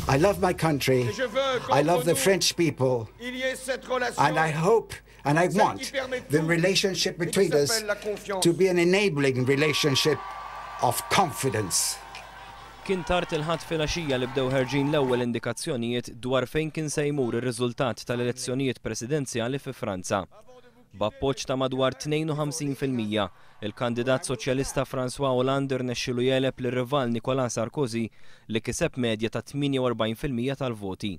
I love my country. I love the French people. And I hope and I want the relationship between us to be an enabling relationship of confidence. Kien tard il-ħadd filgħaxija li bdew ħerġin l-ewwel indikazzjonijiet dwar fejn kien se jmur ir-riżultat tal-elezzjonijiet presidenzjali fi Franza. B'appoġġ ta' madwar 52%, il-kandidat soċjalista François Hollande irnexxielu jeleb lir-rival Nicolas Sarkozy li kiseb medja ta' 48% tal-voti.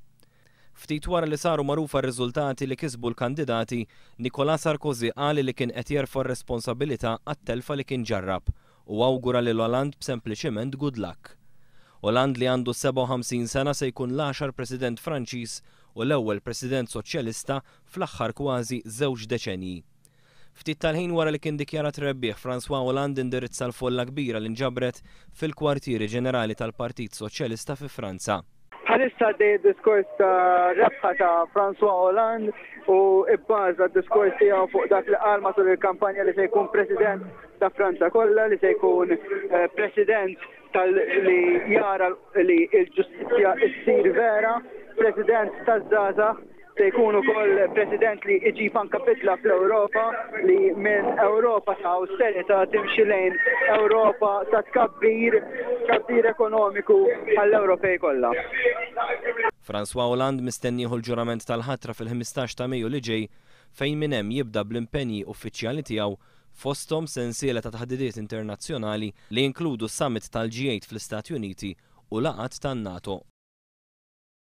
Ftit wara li saru magħrufa r-riżultati li kisbu l-kandidati, Nicolas Sarkozy qal li kien qed jerfa' r-responsabilità għat-telfa li kien ġarrab u awgura lil Hollande b'sempliċement good luck. Hollande li għandu 57 sena se jkun l-10 President Franċiż u l-ewwel President Soċjalista fl-aħħar kważi 2 deċenji. Ftit tal-ħin wara li kien dikjarat rebbieħ, François Hollande indirizza l-folla kbira li nġabret fil-kwartieri ġenerali tal-Partit Soċjalista fi Franza. Bħalissa dej diskors ta' rebħa ta' François Hollande u ibbaża d-diskors tiegħu fuq dak li qal matul il-kampanja li se jkun President ta' Franza kollha, li se jkun President li jara li l-ġustizzja ssir vera, President taż-żgħażagħ, se jkun ukoll President li iġib anke bidla fl-Ewropa li minn Ewropa ta' austerità timxi lejn Ewropa ta' tkabbir ekonomiku għall-Ewropej kollha. François Hollande mistenni l-ġurament tal-ħatra fil-15 ta' Mejju li ġej fejn minn hemm jibda bl-impenji uffiċjali tiegħu fosthom sensiela ta' taħdidiet internazzjonali li jinkludu s-summit tal-G8 fl-Istati Uniti u laqgħat tan-NATO.